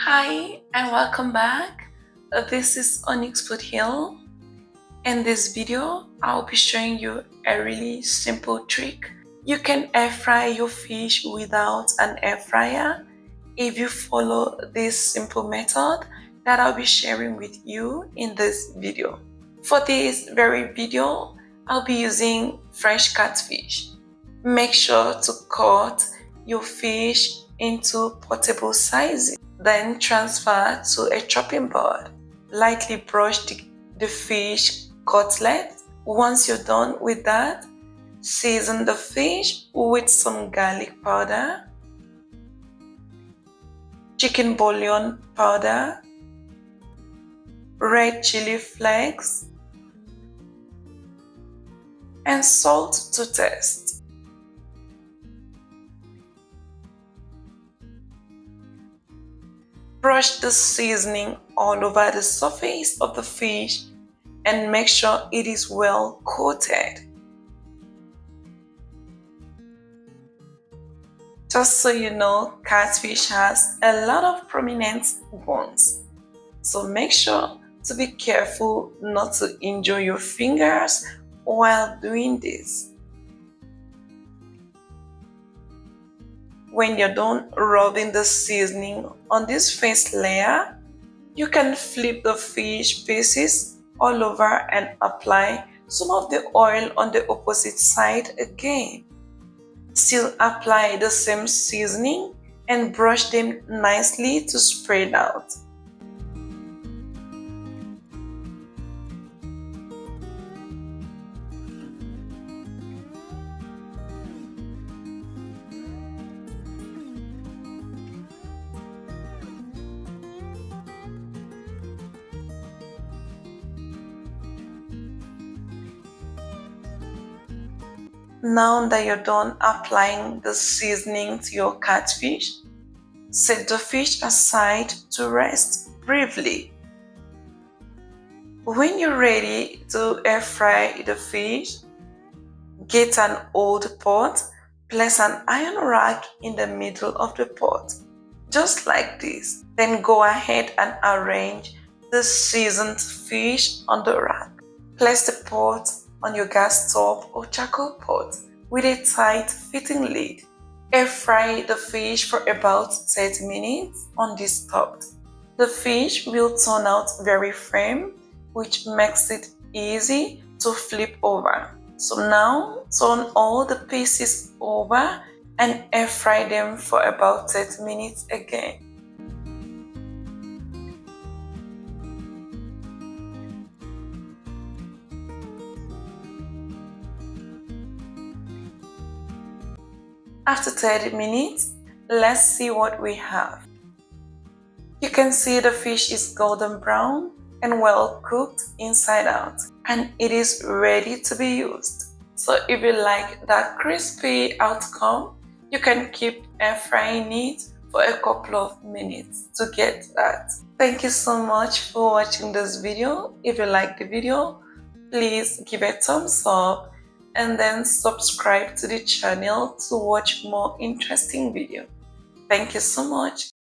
Hi and welcome back. This is Onyx Foothill. In this video, I'll be showing you a really simple trick. You can air fry your fish without an air fryer if you follow this simple method that I'll be sharing with you in this video. For this very video, I'll be using fresh catfish. Make sure to cut your fish into portable sizes. Then transfer to a chopping board. Lightly brush the fish cutlet. Once you're done with that, season the fish with some garlic powder, chicken bouillon powder, red chili flakes, and salt to taste. Brush the seasoning all over the surface of the fish and make sure it is well coated. Just so you know, catfish has a lot of prominent bones, so make sure to be careful not to injure your fingers while doing this. When you're done rubbing the seasoning on this first layer, you can flip the fish pieces all over and apply some of the oil on the opposite side again. Still apply the same seasoning and brush them nicely to spread out. Now that you're done applying the seasoning to your catfish, set the fish aside to rest briefly. When you're ready to air fry the fish, get an old pot, place an iron rack in the middle of the pot, just like this. Then go ahead and arrange the seasoned fish on the rack. Place the pot on your gas stove or charcoal pot with a tight fitting lid. Air fry the fish for about 30 minutes undisturbed. The fish will turn out very firm, which makes it easy to flip over. So now turn all the pieces over and air fry them for about 30 minutes again. After 30 minutes, let's see what we have. You can see the fish is golden brown and well cooked inside out, and it is ready to be used. So if you like that crispy outcome, you can keep air frying it for a couple of minutes to get that. Thank you so much for watching this video. If you like the video, please give a thumbs up and then subscribe to the channel to watch more interesting videos. Thank you so much.